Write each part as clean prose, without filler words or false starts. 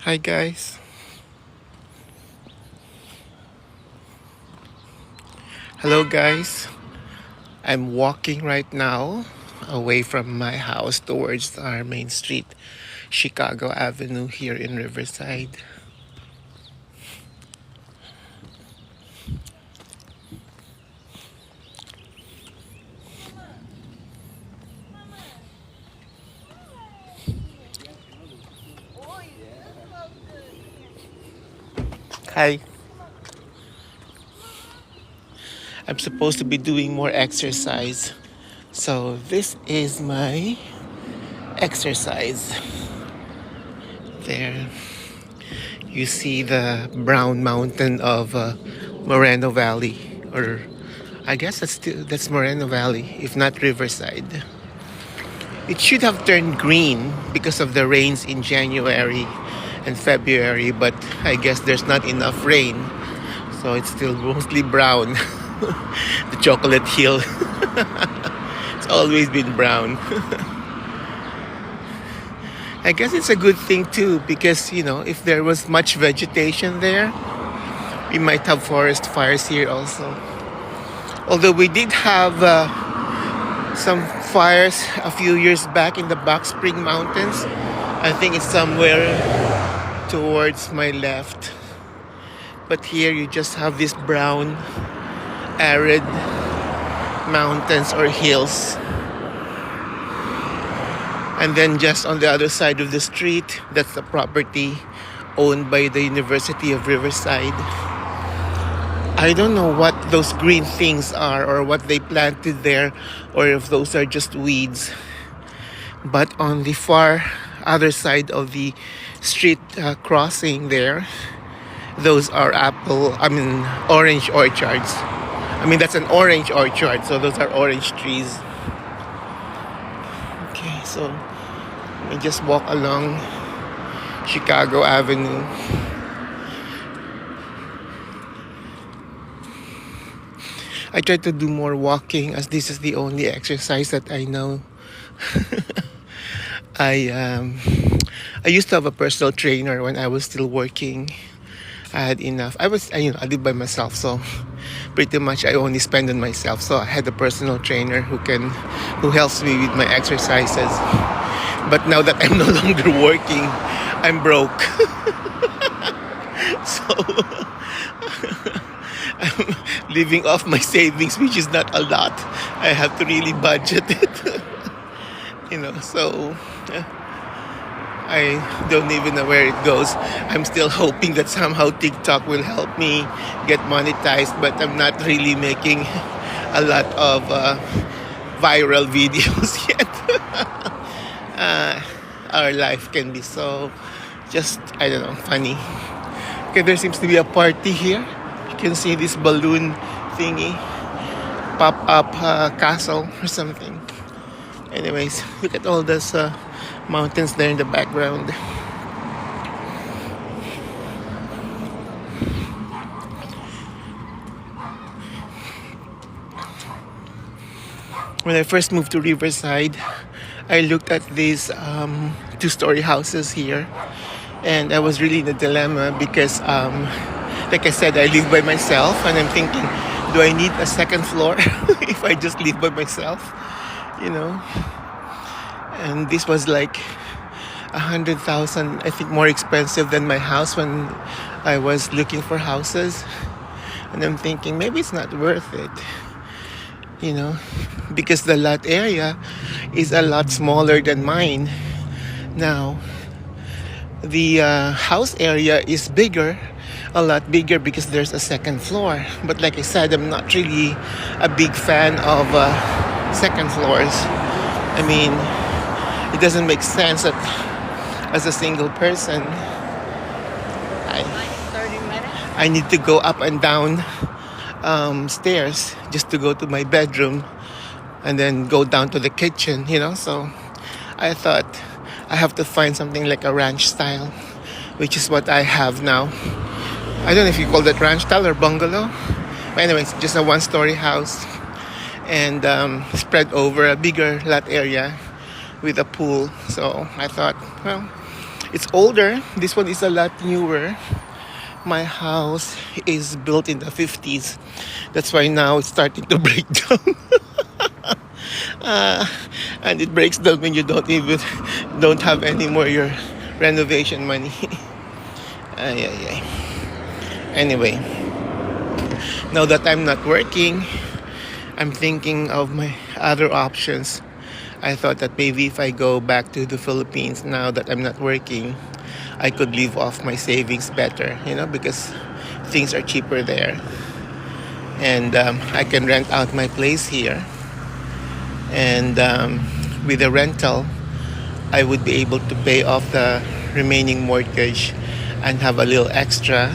Hi guys. Hello guys. I'm walking right now away from my house towards our main street, Chicago Avenue here in Riverside. Hi. I'm supposed to be doing more exercise. So this is my exercise. There you see the brown mountain of Moreno Valley, or I guess that's Moreno Valley, if not Riverside. It should have turned green because of the rains in January and February, but I guess there's not enough rain, so it's still mostly brown. The chocolate hill. It's always been brown. I guess it's a good thing too because, if there was much vegetation there, we might have forest fires here also. Although we did have some fires a few years back in the Box Spring Mountains. I think it's somewhere towards my left. But here you just have this brown, arid mountains or hills. And then just on the other side of the street, that's the property owned by the University of Riverside. I don't know what those green things are or what they planted there or if those are just weeds. But on the far other side of the street crossing there, those are orange orchards. That's an orange orchard, so those are orange trees. Okay, so we just walk along Chicago Avenue. I try to do more walking as this is the only exercise that I know. I used to have a personal trainer when I was still working. I had enough. I did by myself, so pretty much I only spend on myself. So I had a personal trainer who helps me with my exercises. But now that I'm no longer working, I'm broke. So I'm living off my savings, which is not a lot. I have to really budget it. So I don't even know where it goes. I'm still hoping that somehow TikTok will help me get monetized, but I'm not really making a lot of viral videos yet. Our life can be so just, I don't know, funny. Okay, there seems to be a party here. You can see this balloon thingy, pop-up castle or something. Anyways, look at all those mountains there in the background. When I first moved to Riverside, I looked at these two-story houses here, and I was really in a dilemma because, like I said, I live by myself, and I'm thinking, do I need a second floor if I just live by myself? And this was like 100,000, I think, more expensive than my house when I was looking for houses. And I'm thinking maybe it's not worth it, because the lot area is a lot smaller than mine. Now, the house area is bigger, a lot bigger because there's a second floor. But like I said, I'm not really a big fan of second floors. It doesn't make sense that as a single person, I need to go up and down stairs just to go to my bedroom and then go down to the kitchen, So I thought I have to find something like a ranch style, which is what I have now. I don't know if you call that ranch style or bungalow. But anyways, just a one-story house and spread over a bigger lot area with a pool. So I thought, well, It's older. This one is a lot newer. My house is built in the 50s. That's why now it's starting to break down. uh, and it breaks down when you don't have any more your renovation money. Ay, ay, ay. Anyway, now that I'm not working, I'm thinking of my other options. I thought that maybe if I go back to the Philippines now that I'm not working, I could live off my savings better, because things are cheaper there. And I can rent out my place here. And with the rental, I would be able to pay off the remaining mortgage and have a little extra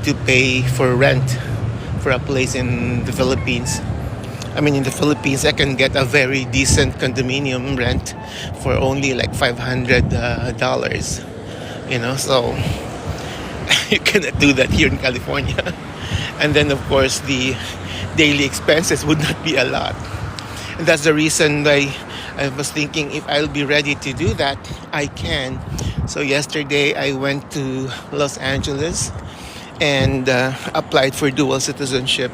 to pay for rent for a place in the Philippines. I mean, in the Philippines, I can get a very decent condominium rent for only like $500, so you cannot do that here in California. And then, of course, the daily expenses would not be a lot. And that's the reason why I was thinking if I'll be ready to do that, I can. So yesterday, I went to Los Angeles and applied for dual citizenship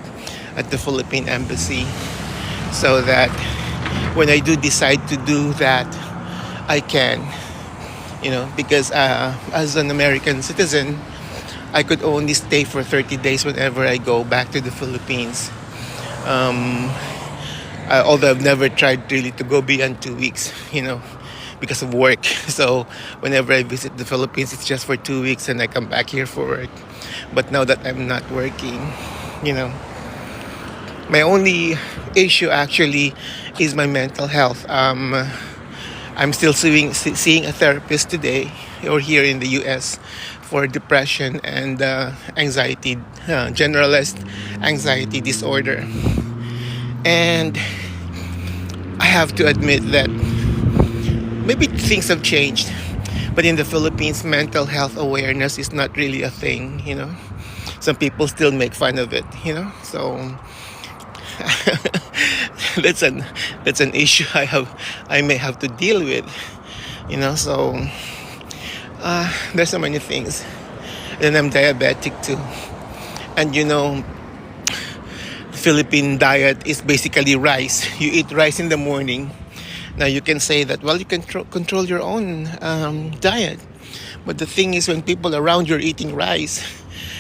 at the Philippine Embassy so that when I do decide to do that, I can, because as an American citizen, I could only stay for 30 days whenever I go back to the Philippines. Um, Although I've never tried really to go beyond 2 weeks, because of work. So whenever I visit the Philippines, it's just for 2 weeks and I come back here for work. But now that I'm not working, you know, my only issue actually is my mental health. I'm still seeing a therapist today or here in the US for depression and anxiety, generalized anxiety disorder. And I have to admit that maybe things have changed, but in the Philippines, mental health awareness is not really a thing. Some people still make fun of it. So that's an issue I may have to deal with. So there's so many things. And I'm diabetic too. And Philippine diet is basically rice. You eat rice in the morning. Now you can say that, well, you can control your own diet. But the thing is, when people around you are eating rice,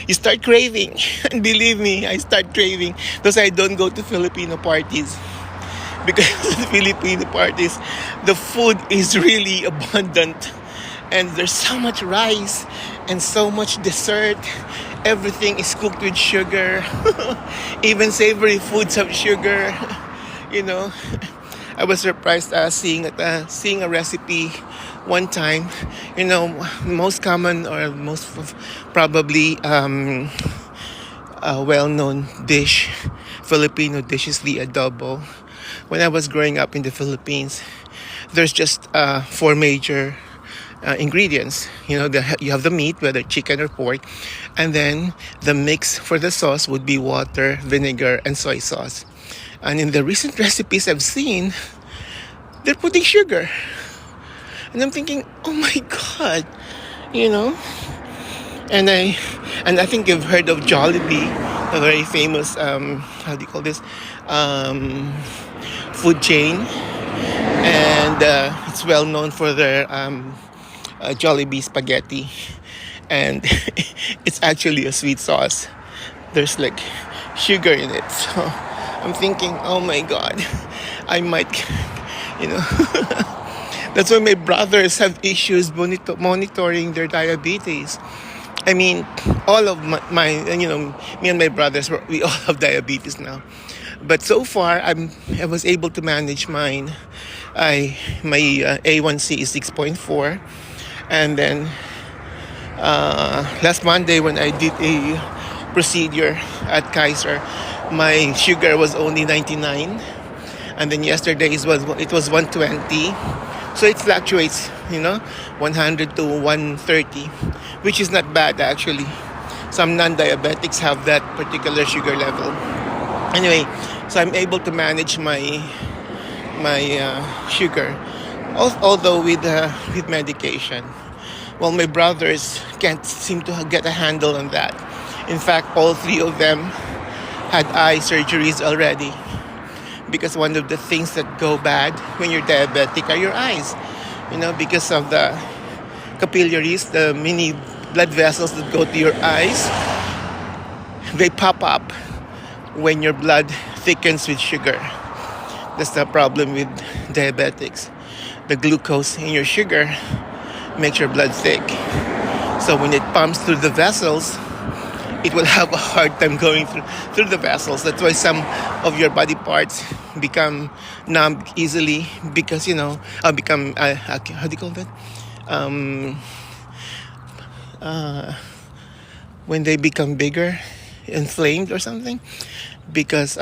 you start craving. And believe me, I start craving. That's why I don't go to Filipino parties. Because in Filipino parties, the food is really abundant. And there's so much rice and so much dessert. Everything is cooked with sugar. Even savory foods have sugar. I was surprised seeing a recipe one time. Most common or most probably well-known dish, Filipino dish, is the adobo. When I was growing up in the Philippines, there's just 4 major ingredients. You have the meat, whether chicken or pork, and then the mix for the sauce would be water, vinegar, and soy sauce. And in the recent recipes I've seen, they're putting sugar, and I'm thinking, oh my god, And I think you've heard of Jollibee, a very famous how do you call this, food chain, and it's well known for their Jollibee spaghetti, and it's actually a sweet sauce. There's like sugar in it, so I'm thinking, oh my god, I might, you know. That's why my brothers have issues monitoring their diabetes. I mean, all of my me and my brothers, we all have diabetes now. But so far, I was able to manage mine. My A1C is 6.4, and then last Monday when I did a procedure at Kaiser, my sugar was only 99, and then yesterday it was 120. So it fluctuates, 100 to 130, which is not bad actually. Some non-diabetics have that particular sugar level. Anyway, so I'm able to manage my sugar, although with medication. Well, my brothers can't seem to get a handle on that. In fact, all three of them had eye surgeries already, because one of the things that go bad when you're diabetic are your eyes. Because of the capillaries, the mini blood vessels that go to your eyes, they pop up when your blood thickens with sugar. That's the problem with diabetics. The glucose in your sugar makes your blood thick. So when it pumps through the vessels, it will have a hard time going through the vessels. That's why some of your body parts become numb easily, because become how do you call that? Um, when they become bigger, inflamed or something, because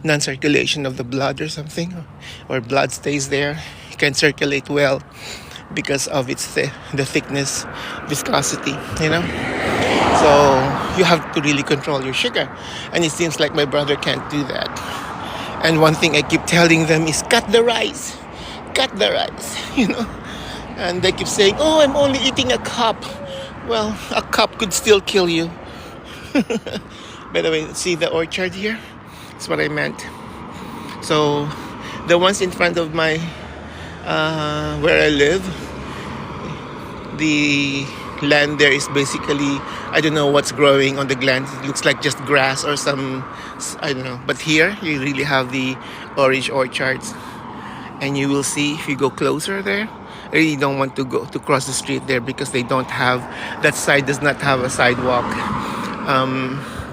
non-circulation of the blood or something, or blood stays there, can circulate well because of the thickness, viscosity. So you have to really control your sugar, and it seems like my brother can't do that. And one thing I keep telling them is cut the rice, and they keep saying, "Oh, I'm only eating a cup." Well, a cup could still kill you. By the way, see the orchard here? That's what I meant. So the ones in front of my where I live, the land there is basically, I don't know what's growing on the land. It looks like just grass or some, I don't know. But here you really have the orange orchards, and you will see if you go closer there. I really don't want to cross the street there, because they don't have, that side does not have a sidewalk.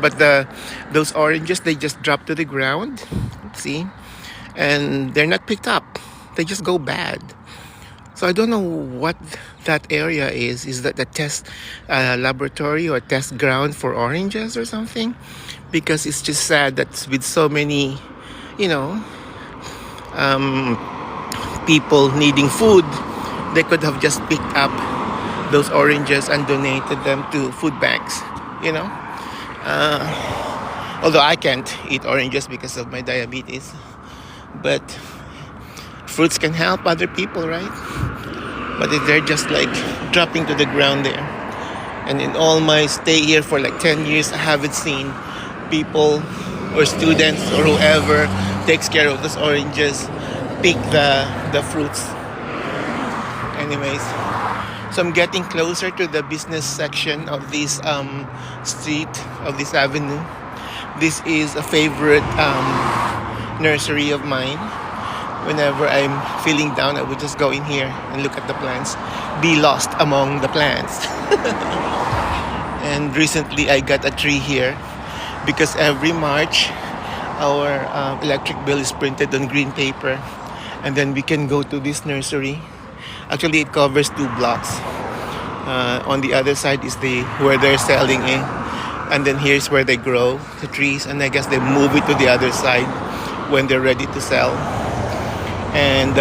But those oranges, they just drop to the ground, see, and they're not picked up. They just go bad. So I don't know what that area is. Is that the test laboratory or test ground for oranges or something? Because it's just sad that with so many, you know, people needing food, they could have just picked up those oranges and donated them to food banks, you know. Although I can't eat oranges because of my diabetes, but fruits can help other people, right? But if they're just like dropping to the ground there, and in all my stay here for like 10 years, I haven't seen people or students or whoever takes care of those oranges pick the fruits. Anyways, so I'm getting closer to the business section of this street, of this avenue. This is a favorite nursery of mine. Whenever I'm feeling down, I would just go in here and look at the plants, be lost among the plants. And recently I got a tree here because every March our electric bill is printed on green paper, and then we can go to this nursery. Actually, it covers 2 blocks. On the other side is where they're selling it, and then here's where they grow the trees, and I guess they move it to the other side when they're ready to sell. And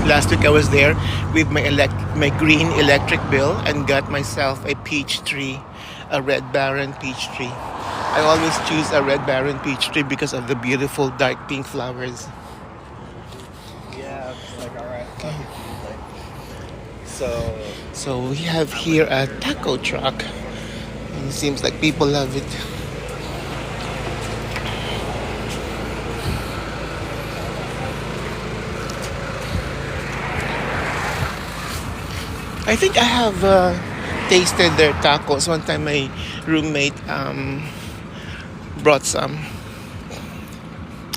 last week I was there with my green electric bill and got myself a peach tree, a Red Baron peach tree. I always choose a Red Baron peach tree because of the beautiful dark pink flowers. Yeah, it's like, all right. Okay. So So we have here a taco truck. And it seems like people love it. I think I have tasted their tacos. One time my roommate brought some.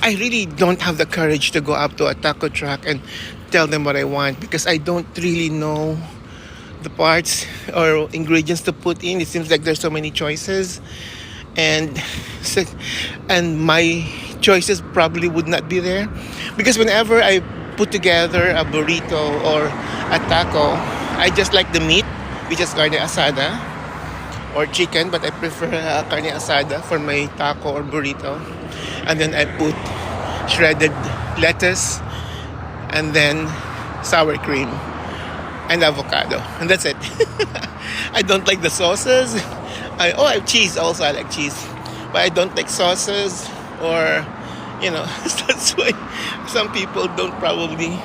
I really don't have the courage to go up to a taco truck and tell them what I want, because I don't really know the parts or ingredients to put in. It seems like there's so many choices, and and my choices probably would not be there, because whenever I put together a burrito or a taco, I just like the meat, which is carne asada or chicken, but I prefer carne asada for my taco or burrito. And then I put shredded lettuce, and then sour cream and avocado, and that's it. I don't like the sauces. I have cheese also. I like cheese, but I don't like sauces, or that's why some people don't probably.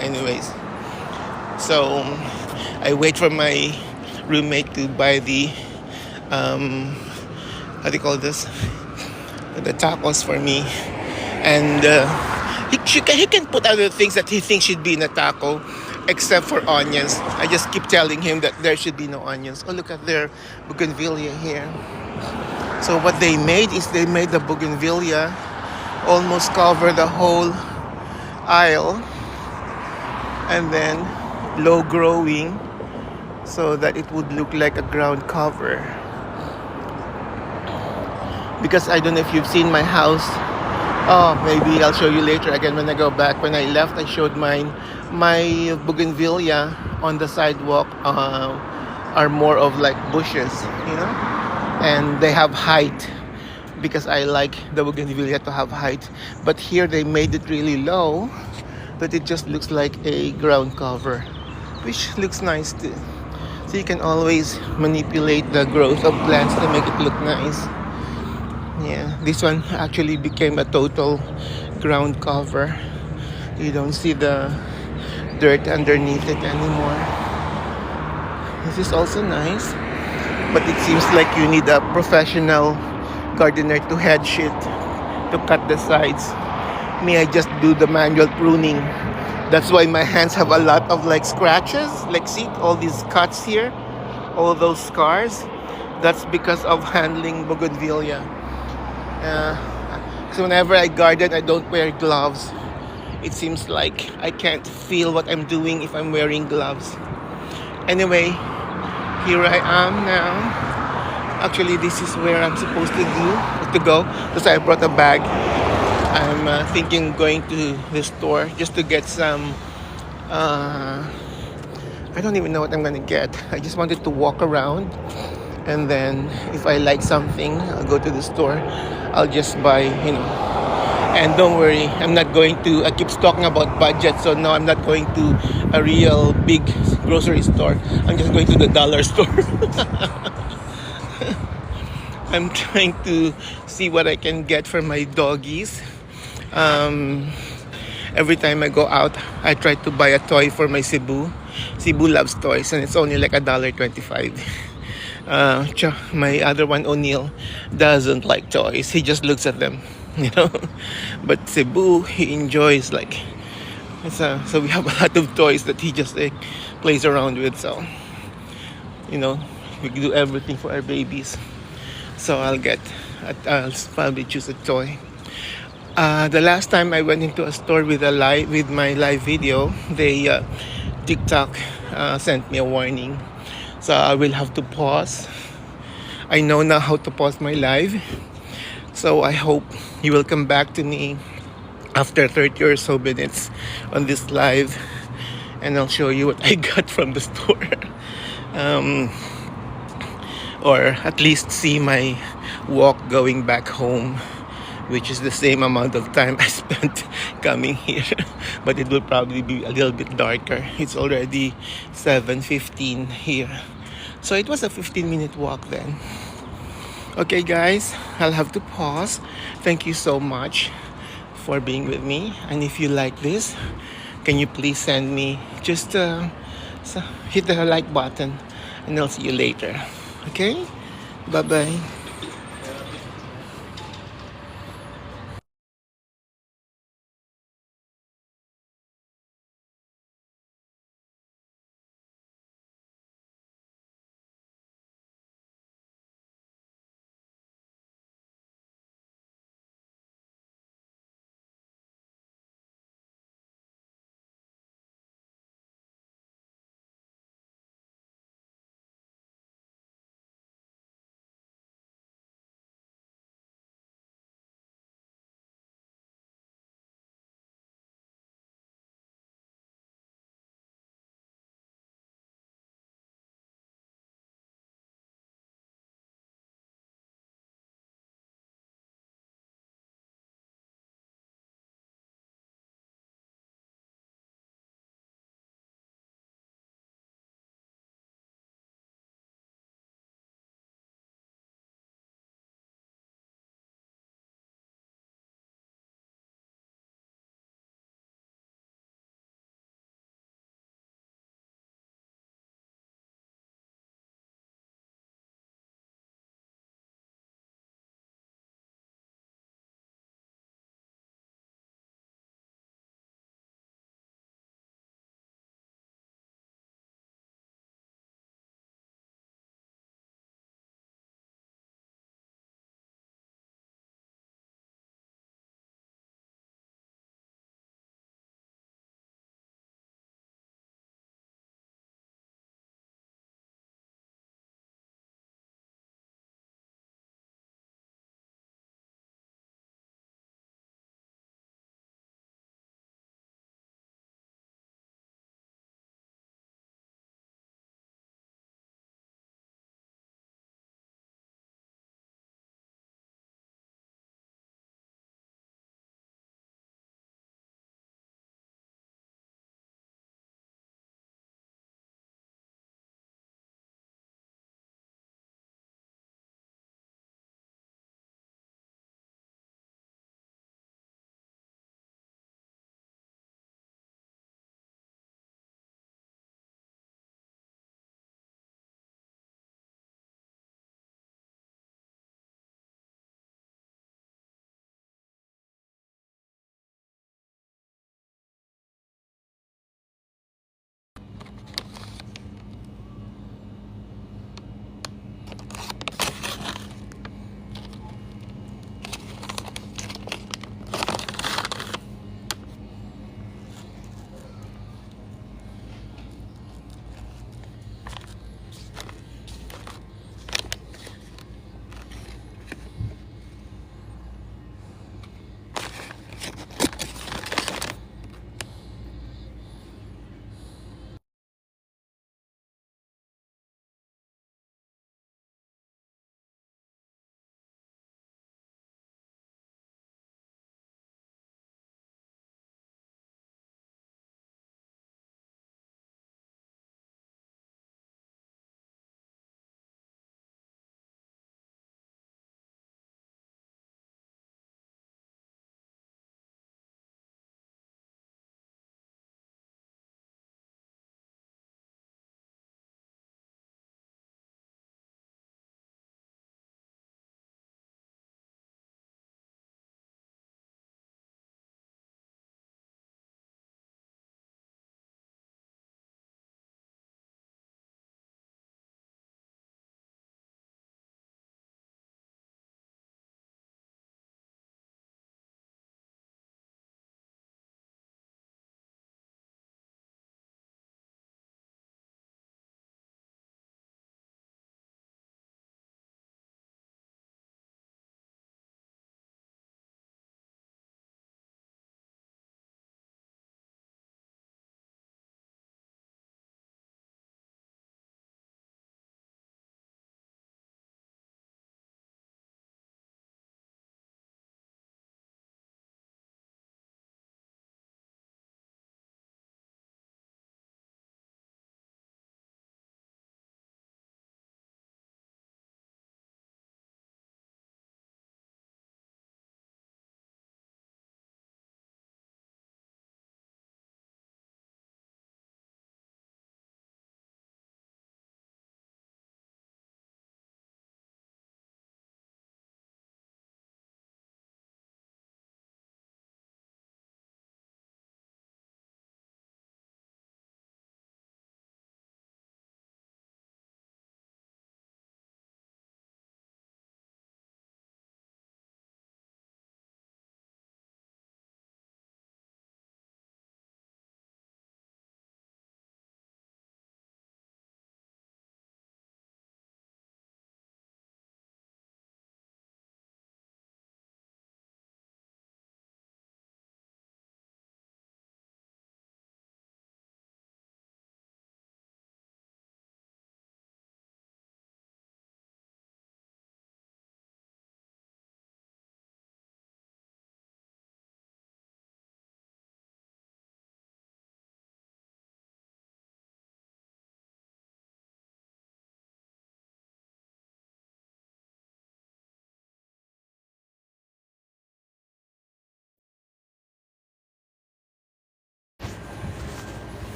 Anyways, So I wait for my roommate to buy the um, how do you call this? The tacos for me, and he can put other things that he thinks should be in a taco, except for onions. I just keep telling him that there should be no onions. Oh, look at their bougainvillea here. So what they made is they made the bougainvillea almost cover the whole aisle, and then low growing so that it would look like a ground cover. Because I don't know if you've seen my house. Oh, maybe I'll show you later again when I go back. When I left, I showed mine. My bougainvillea on the sidewalk are more of like bushes, you know, and they have height because I like the bougainvillea to have height. But here they made it really low that it just looks like a ground cover, which looks nice too. So you can always manipulate the growth of plants to make it look nice. Yeah, this one actually became a total ground cover. You don't see the dirt underneath it anymore. This is also nice, but it seems like you need a professional gardener to hedge it, to cut the sides. Me, I just do the manual pruning. That's why my hands have a lot of like scratches. Like, see all these cuts here, all those scars. That's because of handling bougainvillea. Uh, so whenever I garden, I don't wear gloves. It seems like I can't feel what I'm doing if I'm wearing gloves. Anyway, here I am now. Actually, this is where I'm supposed to go because I brought a bag. I'm thinking going to the store just to get some. Uh, I don't even know what I'm gonna get. I just wanted to walk around, and then if I like something, I'll go to the store. I'll just buy, you know. And don't worry, I'm not going to. I keep talking about budget, so no, I'm not going to a real big grocery store. I'm just going to the dollar store. I'm trying to see what I can get for my doggies. Um, every time I go out, I try to buy a toy for my Cebu. Cebu loves toys, and it's only like $1.25. My other one, O'Neill, doesn't like toys. He just looks at them, you know. But Cebu, he enjoys like. So we have a lot of toys that he just like plays around with. So you know, we do everything for our babies. So I'll probably choose a toy. The last time I went into a store with my live video, they TikTok sent me a warning, so I will have to pause. I know now how to pause my live, so I hope you will come back to me after 30 or so minutes on this live, and I'll show you what I got from the store. um, or at least see my walk going back home, which is the same amount of time I spent coming here. But it will probably be a little bit darker. It's already 7:15 here. So it was a 15-minute walk then. Okay guys, I'll have to pause. Thank you so much for being with me. And if you like this, can you please send me just hit the like button, and I'll see you later. Okay? Bye-bye.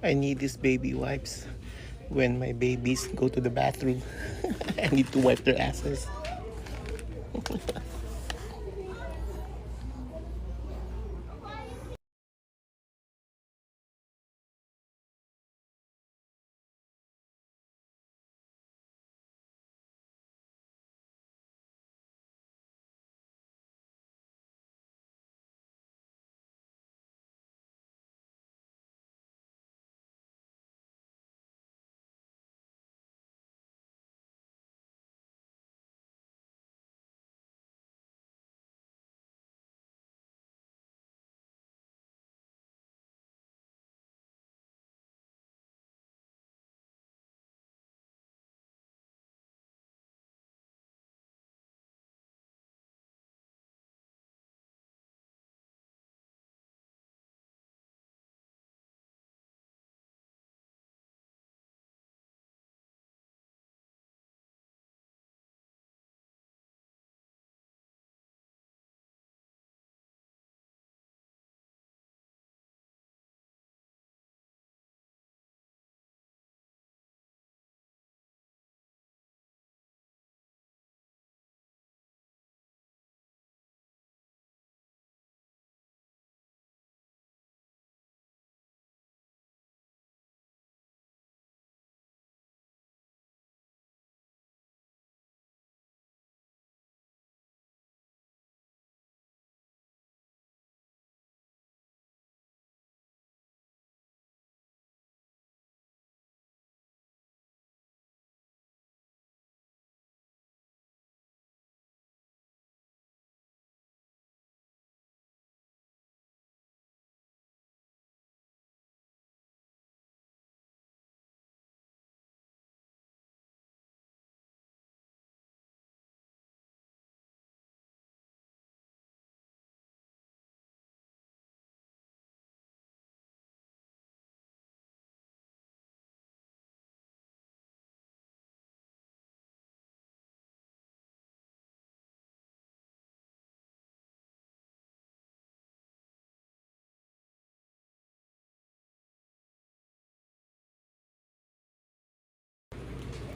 I need these baby wipes when my babies go to the bathroom. I need to wipe their asses.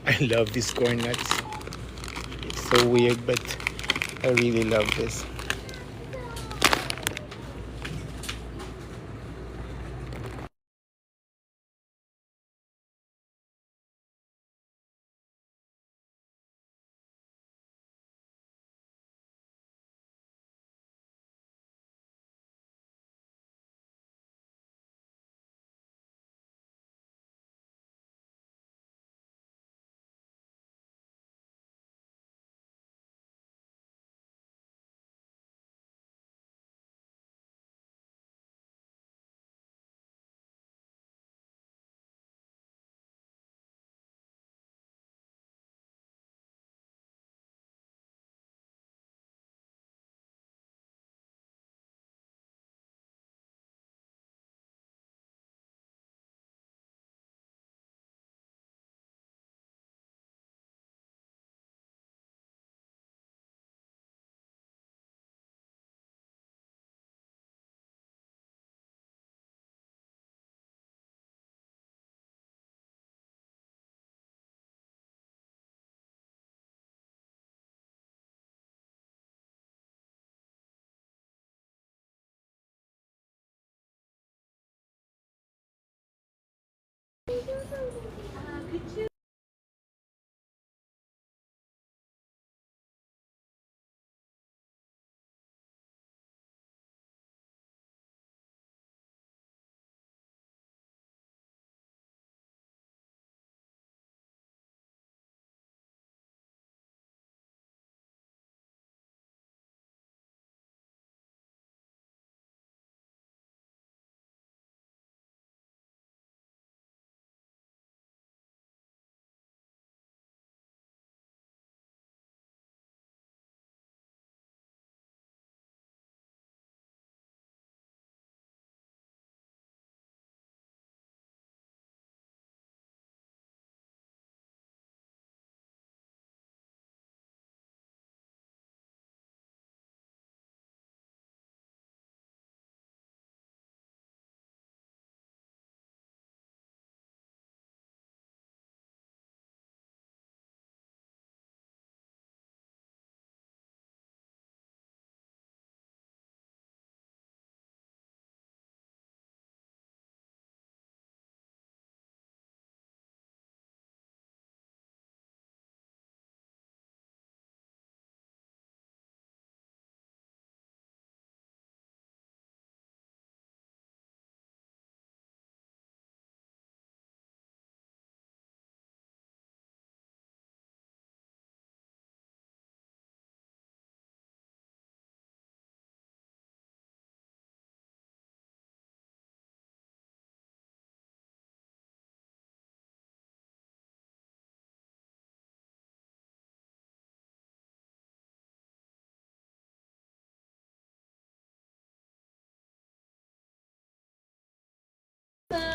I love these corn nuts. It's so weird, but I really love this.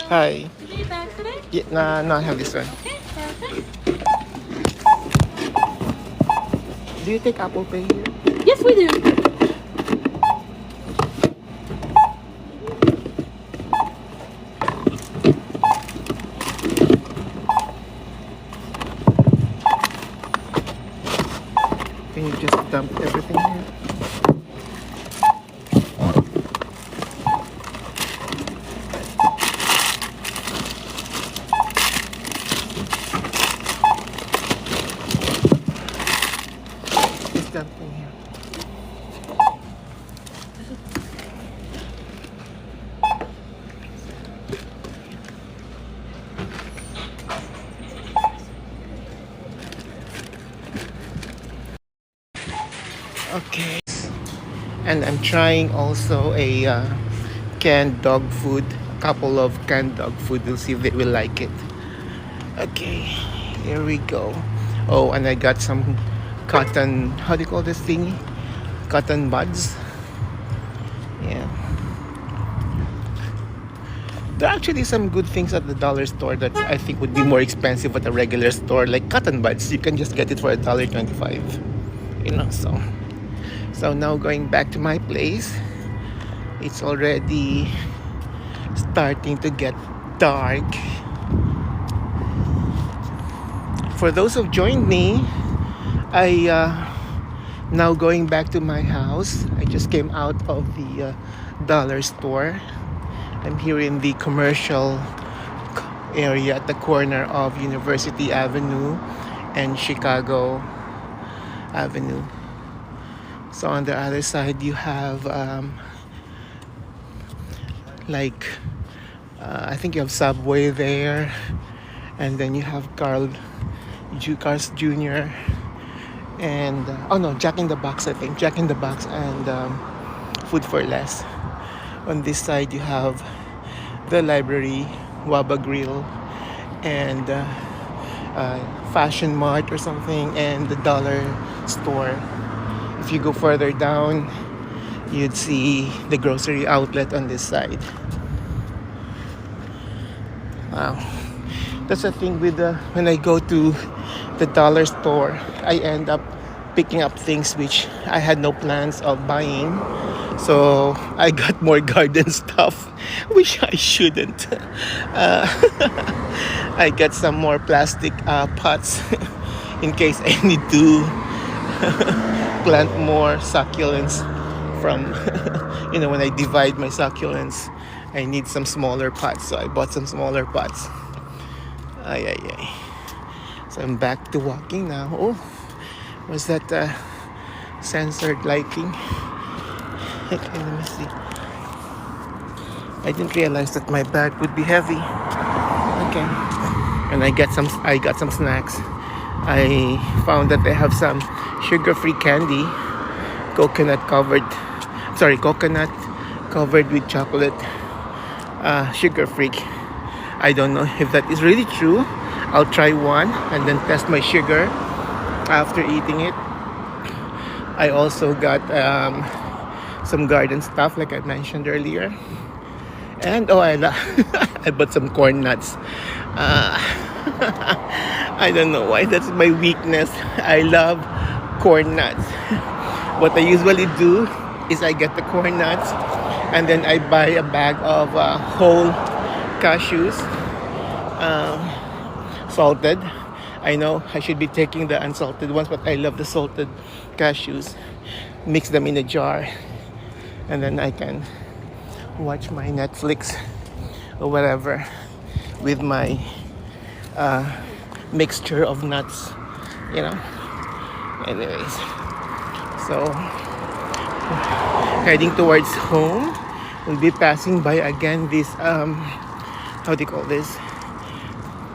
Hi. Is it back today? Yeah, nah, no, I have this one. Okay, perfect. Do you take Apple Pay here? Yes, we do. Can you just dump everything here? Just dumping here. Okay. And I'm trying also a canned dog food. A couple of canned dog food. We'll see if they will like it. Okay, here we go. Oh, and I got some cotton. How do you call this thingy? Cotton buds. Yeah. There are actually some good things at the dollar store that I think would be more expensive at a regular store, like cotton buds. You can just get it for $1.25. You know, so now going back to my place. It's already starting to get dark. For those who've joined me, I now going back to my house. I just came out of the dollar store. I'm here in the commercial area at the corner of University Avenue and Chicago Avenue. So on the other side, you have like I think you have Subway there, and then you have Cars Jr. and oh no, Jack in the Box. I think Jack in the Box and Food for Less. On this side, you have the library, Waba Grill, and Fashion Mart or something, and the dollar store. If you go further down, you'd see the grocery outlet on this side. Wow, that's the thing with when I go to the dollar store, I end up picking up things which I had no plans of buying. So I got more garden stuff, which I shouldn't. I got some more plastic pots in case I need to plant more succulents from, when I divide my succulents, I need some smaller pots. So I bought some smaller pots. Ay, ay, ay. So I'm back to walking now. Oh, was that censored lighting? Okay, let me see. I didn't realize that my bag would be heavy. Okay. And I got some snacks. I found that they have some sugar-free candy, coconut covered with chocolate, sugar-free. I don't know if that is really true. I'll try one and then test my sugar after eating it. I also got some garden stuff like I mentioned earlier. And I bought some corn nuts. I don't know why, that's my weakness. I love corn nuts. What I usually do is I get the corn nuts and then I buy a bag of whole cashews, salted. I know I should be taking the unsalted ones, but I love the salted cashews. Mix them in a jar and then I can watch my Netflix or whatever with my mixture of nuts, anyways. So heading towards home, we'll be passing by again this how do you call this,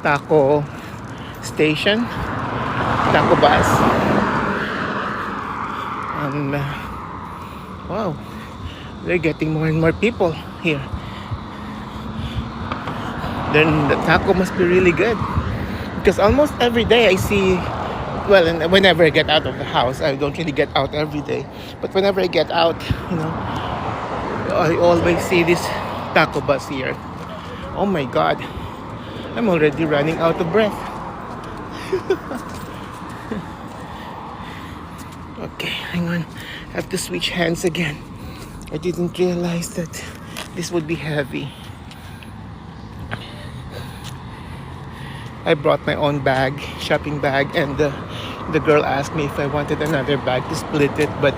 taco station, taco bus. Wow, they're getting more and more people here. Then the taco must be really good, because almost every day I see, well, and whenever I get out of the house, I don't really get out every day, but whenever I get out, I always see this taco bus here Oh my god, I'm already running out of breath. Okay, hang on. I have to switch hands again. I didn't realize that this would be heavy. I brought my own bag, shopping bag, and the girl asked me if I wanted another bag to split it, but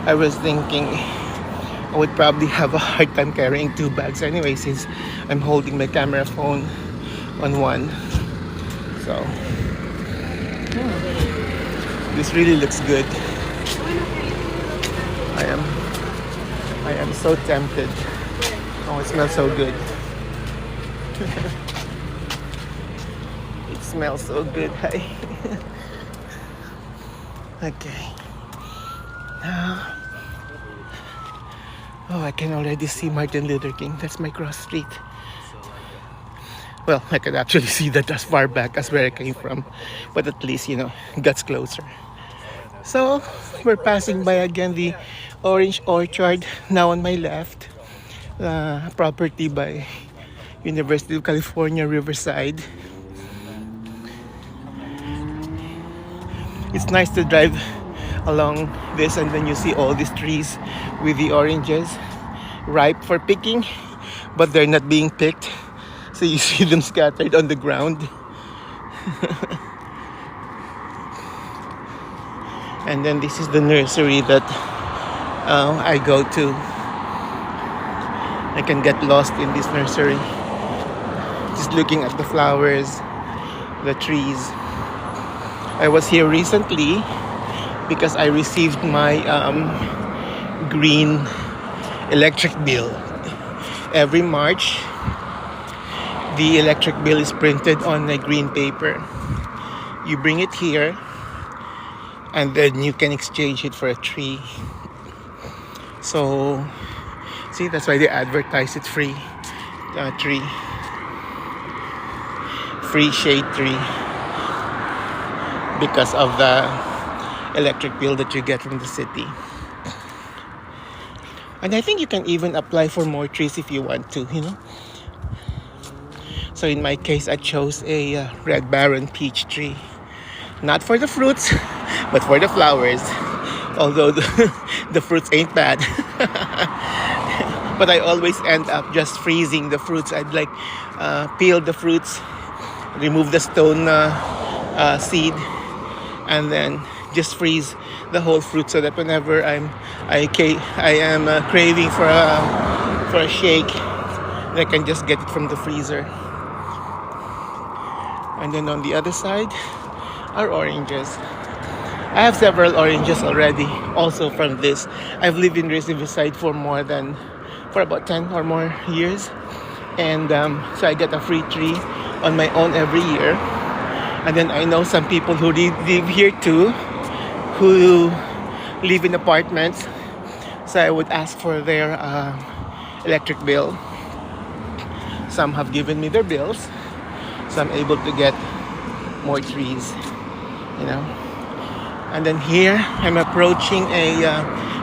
I was thinking I would probably have a hard time carrying two bags anyway since I'm holding my camera phone on one. So, this really looks good. I am I am so tempted. Oh, it smells so good. It smells so good. Hi. Okay. Now, oh, I can already see Martin Luther King. That's my cross street. Well, I could actually see that as far back as where I came from, but at least, it gets closer. So, we're passing by again the Orange Orchard, now on my left, property by University of California, Riverside. It's nice to drive along this and then you see all these trees with the oranges ripe for picking, but they're not being picked. So you see them scattered on the ground. And then this is the nursery that I go to. I can get lost in this nursery, just looking at the flowers, the trees. I was here recently because I received my green electric bill. Every March, the electric bill is printed on a green paper. You bring it here, and then you can exchange it for a tree. So, see, that's why they advertise it free tree, free shade tree, because of the electric bill that you get from the city. And I think you can even apply for more trees if you want to, So in my case, I chose a red baron peach tree. Not for the fruits, but for the flowers. Although the fruits ain't bad. But I always end up just freezing the fruits. I'd peel the fruits, remove the stone seed, and then just freeze the whole fruit so that whenever I am craving for a shake, I can just get it from the freezer. And then on the other side are oranges. I have several oranges already, also from this. I've lived in Riverside for about 10 or more years. And so I get a free tree on my own every year. And then I know some people who live here too, who live in apartments. So I would ask for their electric bill. Some have given me their bills. So I'm able to get more trees, And then here I'm approaching a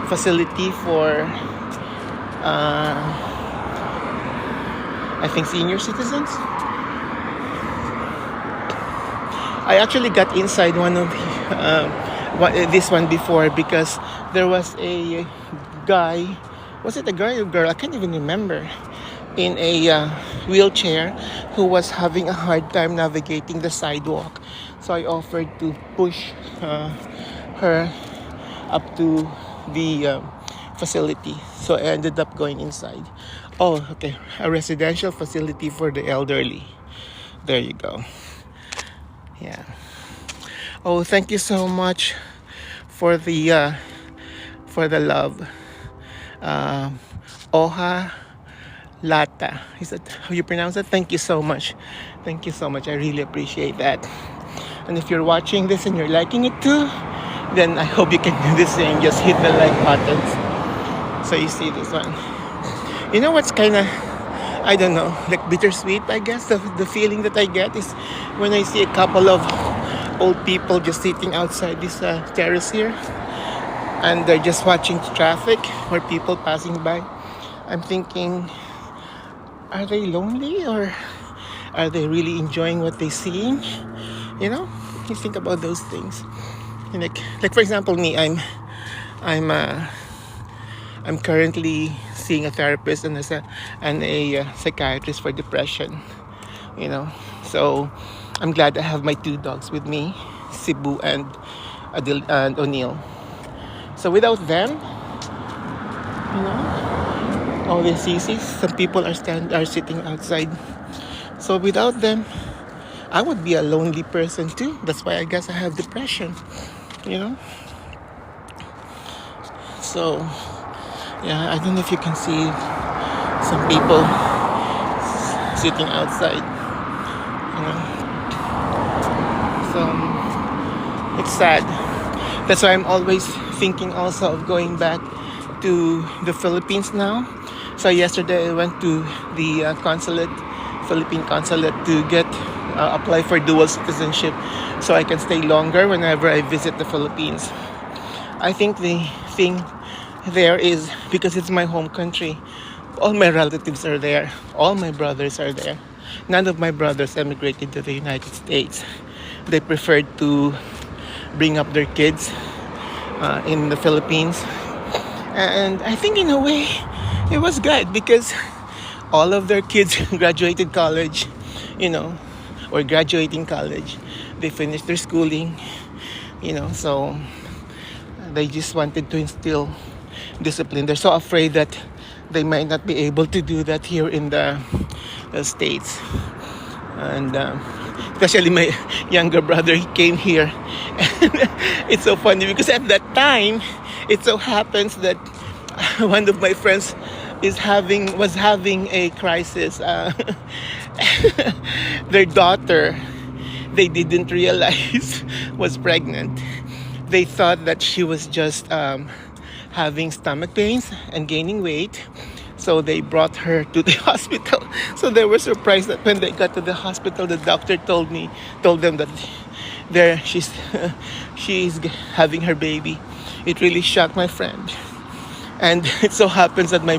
facility for, I think, senior citizens. I actually got inside one of this one before because there was a guy. Was it a guy or girl? I can't even remember. In a wheelchair who was having a hard time navigating the sidewalk. So I offered to push her up to the facility. So I ended up going inside. Oh, okay. A residential facility for the elderly. There you go. Yeah. Oh, thank you so much for the love. Oha Lata. Is that how you pronounce it? Thank you so much. Thank you so much. I really appreciate that. And if you're watching this and you're liking it too, then I hope you can do the same. Just hit the like buttons. So you see this one. You know what's kind of, I don't know, like bittersweet, I guess. The feeling that I get is when I see a couple of old people just sitting outside this terrace here. And they're just watching traffic or people passing by. I'm thinking, are they lonely or are they really enjoying what they see? You know, you think about those things. Like for example, me, I'm uh, I'm currently seeing a therapist and a psychiatrist for depression. You know, so I'm glad I have my two dogs with me, Cebu and O'Neill. So without them, you know, all the CCs, some people are sitting outside. So without them, I would be a lonely person too. That's why I guess I have depression. You know, so yeah, I don't know if you can see some people sitting outside. You know, so it's sad. That's why I'm always thinking also of going back to the Philippines now. So yesterday I went to the Philippine consulate to get apply for dual citizenship, so I can stay longer whenever I visit the Philippines. I think the thing there is because it's my home country. All my relatives are there. All my brothers are there. None of my brothers emigrated to the United States. They preferred to bring up their kids in the Philippines. And I think in a way it was good because all of their kids graduated college, you know, or graduating college. They finished their schooling, you know, so they just wanted to instill discipline. They're so afraid that they might not be able to do that here in the States. And especially my younger brother, he came here. And it's so funny because at that time, it so happens that one of my friends was having a crisis. Their daughter, they didn't realize was pregnant. They thought that she was just having stomach pains and gaining weight. So they brought her to the hospital. So they were surprised that when they got to the hospital, the doctor told them that there she's having her baby. It really shocked my friend. And it so happened that my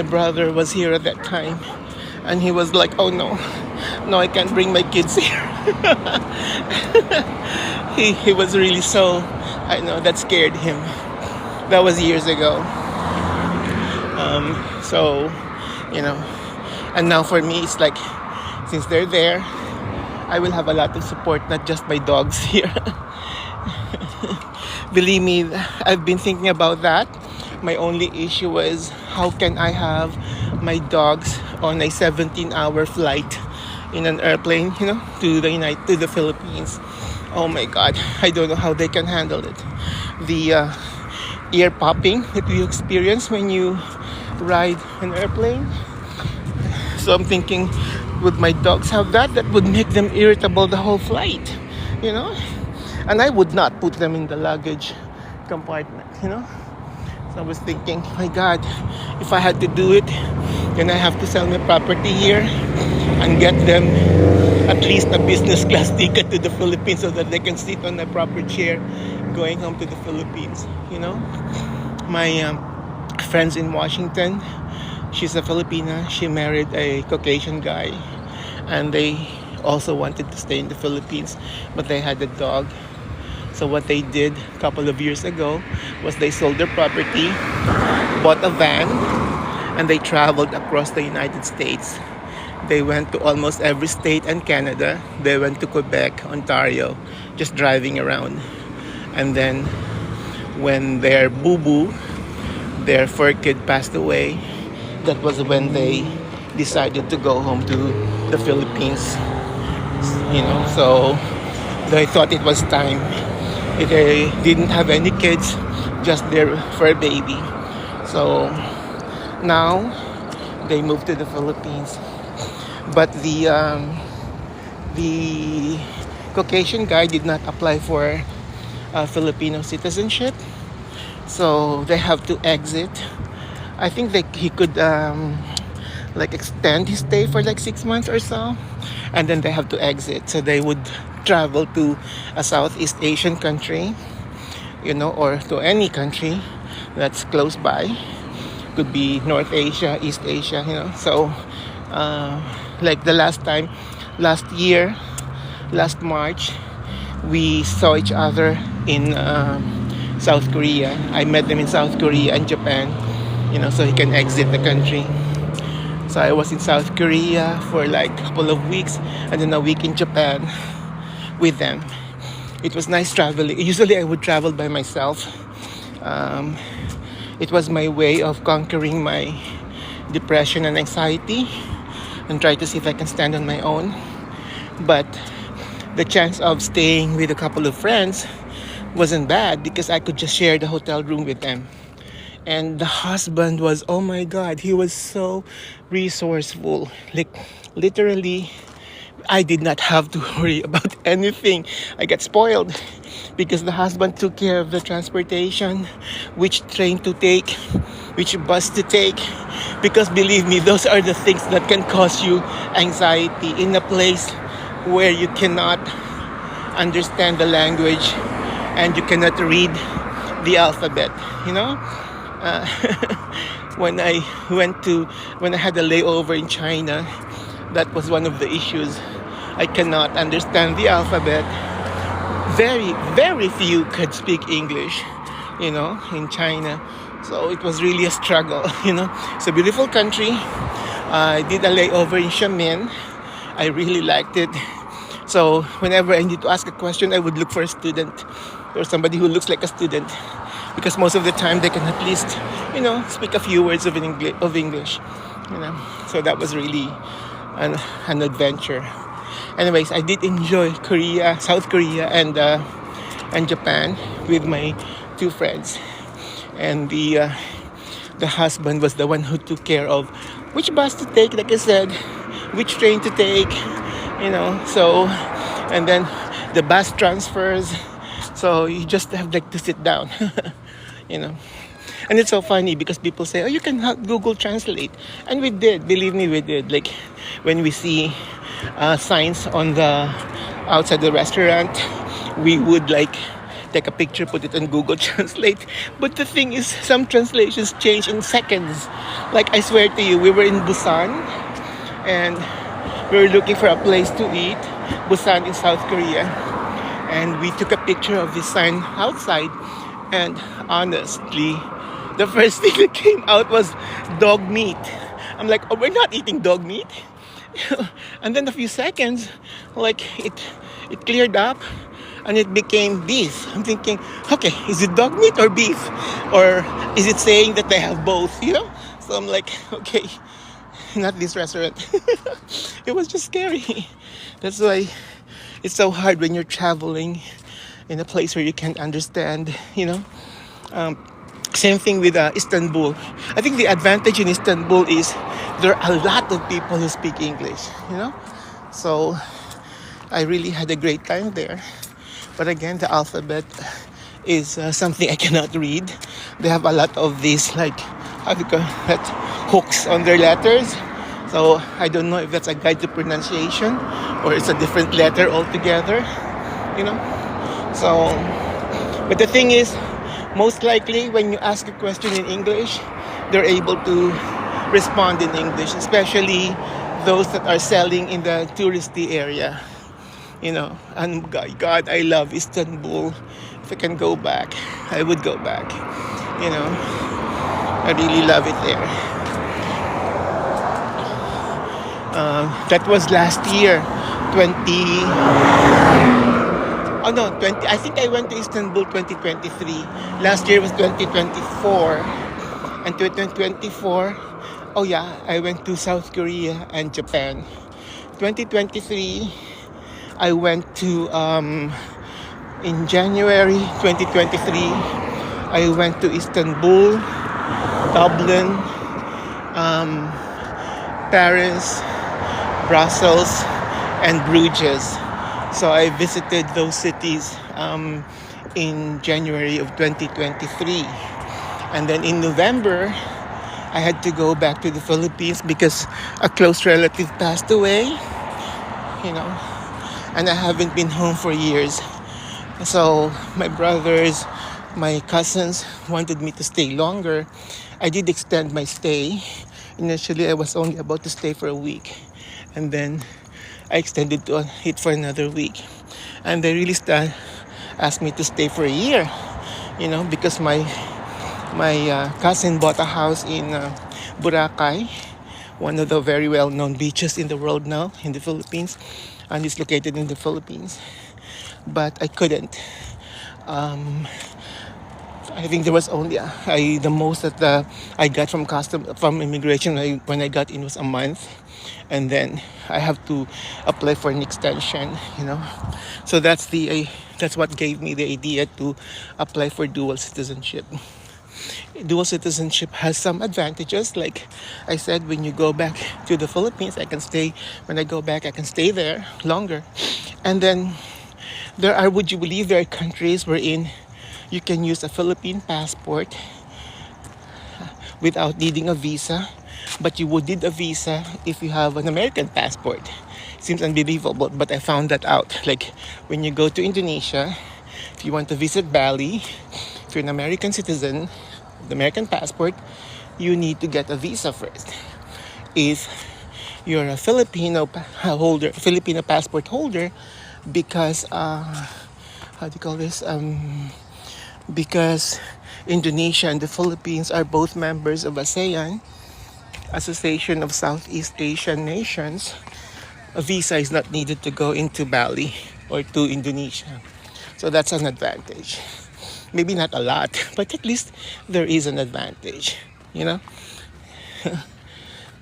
brother was here at that time, and he was like, "Oh no, no, I can't bring my kids here." He was really so, I know that scared him. That was years ago. So, you know, and now for me, it's like since they're there, I will have a lot of support, not just my dogs here. Believe me, I've been thinking about that. My only issue was how can I have my dogs on a 17-hour flight in an airplane, you know, to the Philippines. Oh my God, I don't know how they can handle it. The ear popping that you experience when you ride an airplane. So I'm thinking, would my dogs have that? That would make them irritable the whole flight, you know? And I would not put them in the luggage compartment, you know? So I was thinking, my God, if I had to do it, then I have to sell my property here and get them at least a business class ticket to the Philippines so that they can sit on a proper chair going home to the Philippines, you know? My friends in Washington, she's a Filipina. She married a Caucasian guy, and they also wanted to stay in the Philippines, but they had a dog. So what they did a couple of years ago was they sold their property, bought a van, and they traveled across the United States. They went to almost every state and Canada. They went to Quebec, Ontario, just driving around. And then when their boo-boo, their fur kid, passed away, that was when they decided to go home to the Philippines. You know, so they thought it was time. They didn't have any kids, just their fur baby. So now they moved to the Philippines. But the Caucasian guy did not apply for Filipino citizenship, so they have to exit. I think he could like extend his stay for like 6 months or so, and then they have to exit. So they would travel to a Southeast Asian country, you know, or to any country that's close by, could be North Asia, East Asia, you know. So, uh, like the last time, last year, last March, we saw each other in South Korea. I met them in South Korea and Japan, you know, so he can exit the country. So I was in South Korea for like a couple of weeks and then a week in Japan with them. It was nice traveling. Usually I would travel by myself. Um, it was my way of conquering my depression and anxiety and try to see if I can stand on my own. But the chance of staying with a couple of friends wasn't bad because I could just share the hotel room with them. And the husband was, oh my god, he was so resourceful. Like, literally, I did not have to worry about anything. I got spoiled because the husband took care of the transportation, which train to take, which bus to take. Because believe me, those are the things that can cause you anxiety in a place where you cannot understand the language and you cannot read the alphabet, you know? Uh, when I when I had a layover in China, that was one of the issues. I cannot understand the alphabet. Very few could speak English, you know, in China. So it was really a struggle, you know. It's a beautiful country. I did a layover in Xiamen. I really liked it. So whenever I need to ask a question, I would look for a student or somebody who looks like a student, because most of the time they can at least, you know, speak a few words of English, you know. So that was really an adventure. Anyways, I did enjoy Korea, South Korea, and Japan with my two friends, and the husband was the one who took care of which bus to take, like I said, which train to take, you know. So, and then the bus transfers. So you just have like to sit down, you know. And it's so funny because people say, "Oh, you can Google Translate," and we did. Believe me, we did. Like when we see signs on the outside the restaurant, we would like take a picture, put it on Google Translate. But the thing is, some translations change in seconds. Like I swear to you, we were in Busan and we were looking for a place to eat. Busan in South Korea, and we took a picture of this sign outside. And honestly, the first thing that came out was dog meat. I'm like, oh, we're not eating dog meat. And then a few seconds, like it cleared up and it became beef. I'm thinking, okay, is it dog meat or beef? Or is it saying that they have both, you know? So I'm like, okay, not this restaurant. It was just scary. That's why it's so hard when you're traveling in a place where you can't understand, you know. Um, Same thing with Istanbul. I think the advantage in Istanbul is there are a lot of people who speak English, you know. So I really had a great time there. But again, the alphabet is something I cannot read. They have a lot of these, like, how do you call that, hooks on their letters. So I don't know if that's a guide to pronunciation or it's a different letter altogether, you know. So, but the thing is, most likely when you ask a question in English, they're able to respond in English, especially those that are selling in the touristy area, you know. And God, I love Istanbul. If I can go back, I would go back, you know. I really love it there. That was last year, 20. Oh no, 20. I think I went to Istanbul 2023. Last year was 2024, and 2024. Oh yeah, I went to South Korea and Japan. 2023, I went to in January 2023. I went to Istanbul, Dublin, Paris, Brussels, and Bruges. So I visited those cities in January of 2023. And then in November, I had to go back to the Philippines because a close relative passed away, you know, and I haven't been home for years. So my brothers my cousins wanted me to stay longer. I did extend my stay. Initially, I was only about to stay for a week, and then I extended it for another week. And they really asked me to stay for a year, because my cousin bought a house in Boracay, one of the very well-known beaches in the world now in the Philippines, and it's located in the Philippines. But I couldn't. Um, I think there was only the most that I got from immigration when I got in was a month, and then I have to apply for an extension. So that's what gave me the idea to apply for dual citizenship. Dual citizenship has some advantages, like I said, when you go back to the Philippines, I can stay. When I go back, I can stay there longer, and then would you believe there are countries wherein you can use a Philippine passport without needing a visa, but you would need a visa if you have an American passport. Seems unbelievable, but I found that out. Like when you go to Indonesia, if you want to visit Bali, if you're an American citizen, the American passport, you need to get a visa first. If you're a Filipino passport holder, because how do you call this? Because Indonesia and the Philippines are both members of ASEAN, Association of Southeast Asian Nations. A visa is not needed to go into Bali or to Indonesia. So that's an advantage. Maybe not a lot, but at least there is an advantage, you know?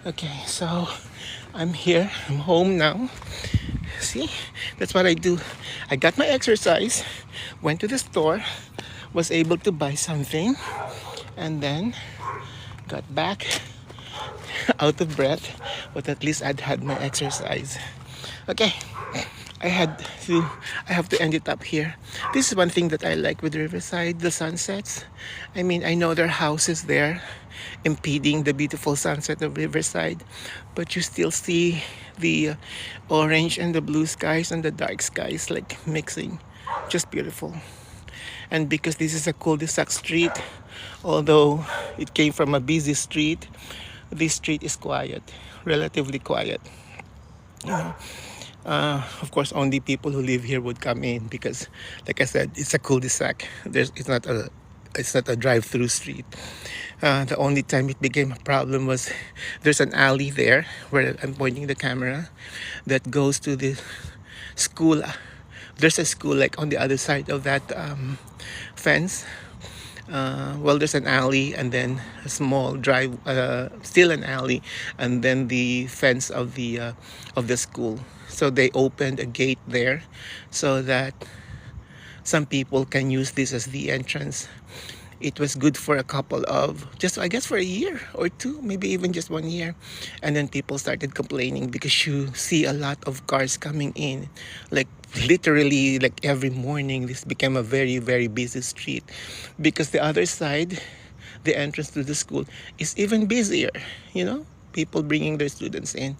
Okay, so I'm here. I'm home now. See, that's what I do. I got my exercise, went to the store, was able to buy something, and then got back out of breath, but at least I'd had my exercise. Okay, I had to I have to end it up here. This is one thing that I like with Riverside, the sunsets. I mean, I know there are houses there impeding the beautiful sunset of Riverside, but you still see the orange and the blue skies and the dark skies like mixing. Just beautiful. And because this is a cul-de-sac street, although it came from a busy street, this street is quiet, relatively quiet. Of course, only people who live here would come in because, like I said, it's a cul-de-sac. It's not a drive-through street. The only time it became a problem was there's an alley there where I'm pointing the camera that goes to the school. There's a school like on the other side of that fence. Well, there's an alley and then a small drive, still an alley, and then the fence of the school. So they opened a gate there so that some people can use this as the entrance. It was good for a couple of, just I guess for a year or two, maybe even just 1 year. And then people started complaining because you see a lot of cars coming in. Like literally, like every morning, this became a very, very busy street. Because the other side, the entrance to the school, is even busier, people bringing their students in.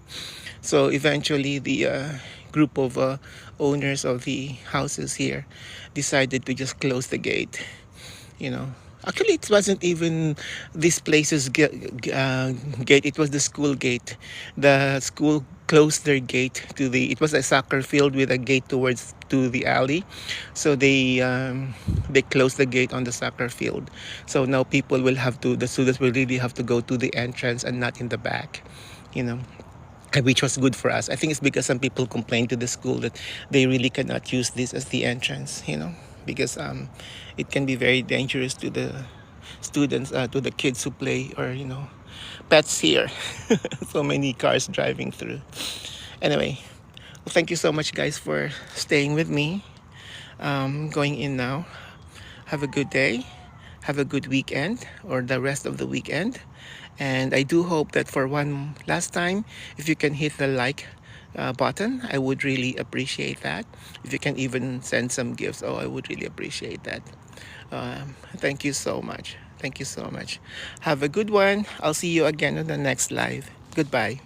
So eventually, the group of owners of the houses here decided to just close the gate. Actually, it wasn't even this place's gate. It was the school gate. The school closed their gate it was a soccer field with a gate to the alley. So they closed the gate on the soccer field. So now the students will really have to go to the entrance and not in the back, which was good for us. I think it's because some people complained to the school that they really cannot use this as the entrance, because it can be very dangerous to the students, to the kids who play, or pets here. So many cars driving through. Anyway, well, thank you so much, guys, for staying with me. Going in now. Have a good day. Have a good weekend, or the rest of the weekend. And I do hope that for one last time, if you can hit the like button, I would really appreciate that. If you can even send some gifts, I would really appreciate that. Thank you so much. Thank you so much. Have a good one. I'll see you again on the next live. Goodbye.